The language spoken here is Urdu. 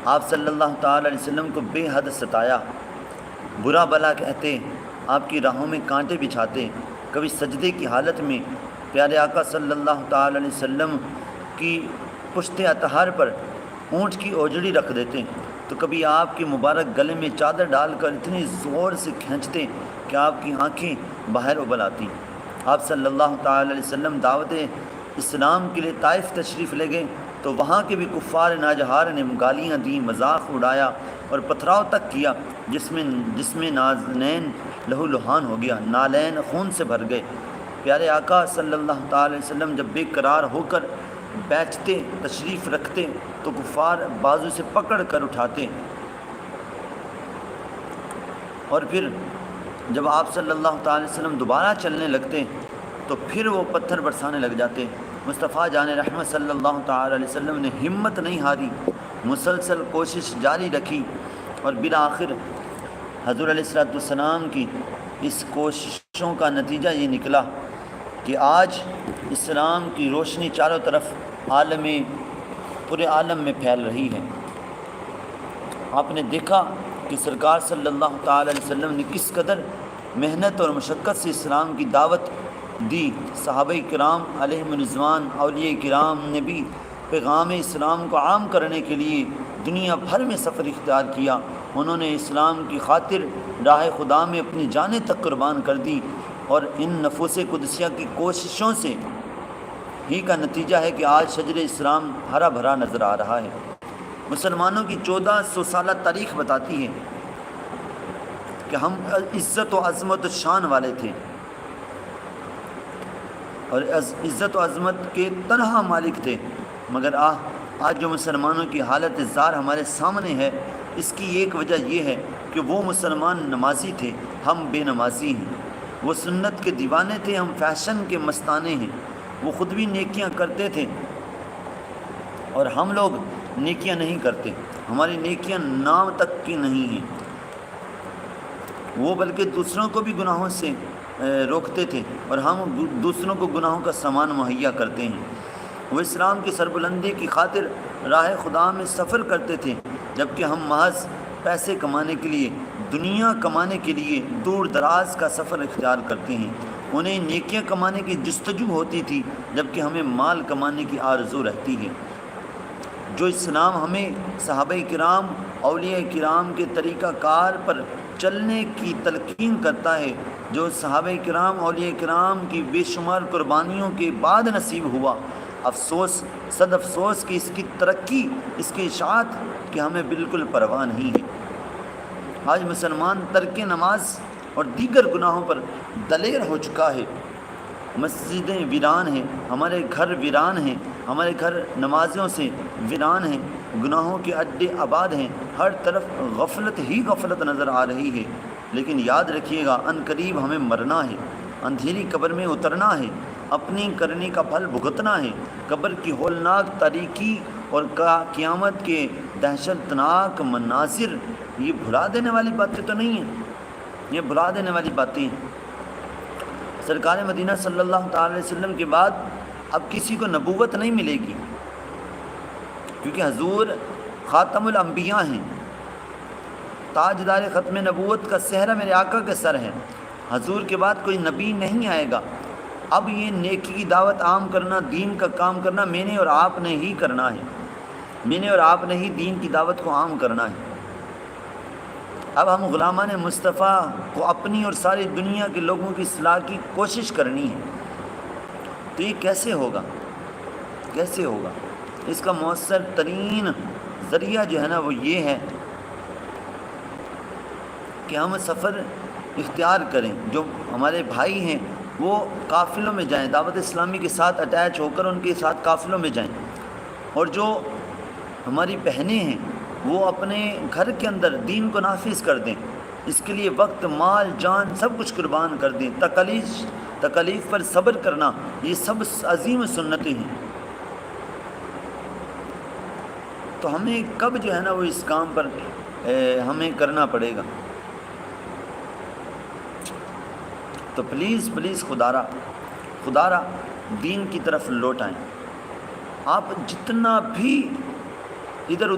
آپ صلی اللہ تعالیٰ علیہ وسلم کو بے حد ستایا، برا بلا کہتے، آپ کی راہوں میں کانٹے بچھاتے، کبھی سجدے کی حالت میں پیارے آقا صلی اللہ تعالیٰ علیہ وسلم کی پشت اطہار پر اونٹ کی اوجڑی رکھ دیتے، تو کبھی آپ کے مبارک گلے میں چادر ڈال کر اتنی زور سے کھینچتے کہ آپ کی آنکھیں باہر ابل آتی۔ آپ صلی اللہ تعالیٰ علیہ وسلم دعوت اسلام کے لیے طائف تشریف لے گئے تو وہاں کے بھی کفار ناجہار نے گالیاں دیں، مذاق اڑایا اور پتھراؤ تک کیا، جس میں نازنین لہو لہان ہو گیا، نالین خون سے بھر گئے۔ پیارے آقا صلی اللہ تعالیٰ علیہ وسلم جب بے قرار ہو کر بیٹھتے، تشریف رکھتے، تو کفار بازو سے پکڑ کر اٹھاتے، اور پھر جب آپ صلی اللہ تعالیٰ علیہ وسلم دوبارہ چلنے لگتے تو پھر وہ پتھر برسانے لگ جاتے۔ مصطفیٰ جان رحمت صلی اللہ تعالیٰ علیہ وسلم نے ہمت نہیں ہاری، مسلسل کوشش جاری رکھی، اور بالآخر حضور علیہ السلام کی اس کوششوں کا نتیجہ یہ نکلا کہ آج اسلام کی روشنی چاروں طرف پورے عالم میں پھیل رہی ہے۔ آپ نے دیکھا کہ سرکار صلی اللہ تعالیٰ علیہ وسلم نے کس قدر محنت اور مشقت سے اسلام کی دعوت دی۔ صحابہ کرام علیہم الرضوان، اولیاء کرام نے بھی پیغام اسلام کو عام کرنے کے لیے دنیا بھر میں سفر اختیار کیا۔ انہوں نے اسلام کی خاطر راہ خدا میں اپنی جانیں تک قربان کر دی، اور ان نفوس قدسیہ کی کوششوں سے ہی کا نتیجہ ہے کہ آج شجر اسلام ہرا بھرا نظر آ رہا ہے۔ مسلمانوں کی 1400 سالہ تاریخ بتاتی ہے کہ ہم عزت و عظمت و شان والے تھے، اور عزت و عظمت کے تنہا مالک تھے، مگر آج جو مسلمانوں کی حالت زار ہمارے سامنے ہے، اس کی ایک وجہ یہ ہے کہ وہ مسلمان نمازی تھے، ہم بے نمازی ہیں۔ وہ سنت کے دیوانے تھے، ہم فیشن کے مستانے ہیں۔ وہ خود بھی نیکیاں کرتے تھے اور ہم لوگ نیکیاں نہیں کرتے، ہماری نیکیاں نام تک کی نہیں ہیں۔ وہ بلکہ دوسروں کو بھی گناہوں سے روکتے تھے، اور ہم دوسروں کو گناہوں کا سامان مہیا کرتے ہیں۔ وہ اسلام کی سربلندی کی خاطر راہ خدا میں سفر کرتے تھے، جبکہ ہم محض پیسے کمانے کے لیے، دنیا کمانے کے لیے دور دراز کا سفر اختیار کرتے ہیں۔ انہیں نیکیاں کمانے کی جستجو ہوتی تھی، جبکہ ہمیں مال کمانے کی آرزو رہتی ہے۔ جو اسلام ہمیں صحابہ کرام، اولیاء کرام کے طریقہ کار پر چلنے کی تلقین کرتا ہے، جو صحابہ کرام، اولیاء کرام کی بے شمار قربانیوں کے بعد نصیب ہوا، افسوس، صد افسوس کہ اس کی ترقی، اس کی اشاعت کہ ہمیں بالکل پرواہ نہیں ہے۔ آج مسلمان ترک نماز اور دیگر گناہوں پر دلیر ہو چکا ہے۔ مسجدیں ویران ہیں، ہمارے گھر ویران ہیں، ہمارے گھر نمازیوں سے ویران ہیں، گناہوں کے اڈے آباد ہیں، ہر طرف غفلت ہی غفلت نظر آ رہی ہے۔ لیکن یاد رکھیے گا، ان قریب ہمیں مرنا ہے، اندھیری قبر میں اترنا ہے، اپنی کرنے کا پھل بھگتنا ہے۔ قبر کی ہولناک تاریکی اور قیامت کے دہشتناک مناظر یہ بھلا دینے والی باتیں تو نہیں ہیں، یہ بھلا دینے والی باتیں ہیں۔ سرکار مدینہ صلی اللہ تعالی علیہ وسلم کے بعد اب کسی کو نبوت نہیں ملے گی، کیونکہ حضور خاتم الانبیاء ہیں، تاجدار ختم نبوت کا صحرا میرے آقا کے سر ہے۔ حضور کے بعد کوئی نبی نہیں آئے گا۔ اب یہ نیکی کی دعوت عام کرنا، دین کا کام کرنا میں نے اور آپ نے ہی کرنا ہے، میں نے اور آپ نے ہی دین کی دعوت کو عام کرنا ہے۔ اب ہم غلامان مصطفیٰ کو اپنی اور ساری دنیا کے لوگوں کی اصلاح کی کوشش کرنی ہے، تو یہ کیسے ہوگا؟ کیسے ہوگا؟ اس کا مؤثر ترین ذریعہ جو ہے نا وہ یہ ہے کہ ہم سفر اختیار کریں، جو ہمارے بھائی ہیں وہ قافلوں میں جائیں، دعوت اسلامی کے ساتھ اٹیچ ہو کر ان کے ساتھ قافلوں میں جائیں، اور جو ہماری بہنیں ہیں وہ اپنے گھر کے اندر دین کو نافذ کر دیں، اس کے لیے وقت، مال، جان سب کچھ قربان کر دیں۔ تکالیف پر صبر کرنا، یہ سب عظیم سنتیں ہیں۔ تو ہمیں کب جو ہے نا وہ اس کام پر ہمیں کرنا پڑے گا؟ تو پلیز خدارا دین کی طرف لوٹ آئیں۔ آپ جتنا بھی ادھر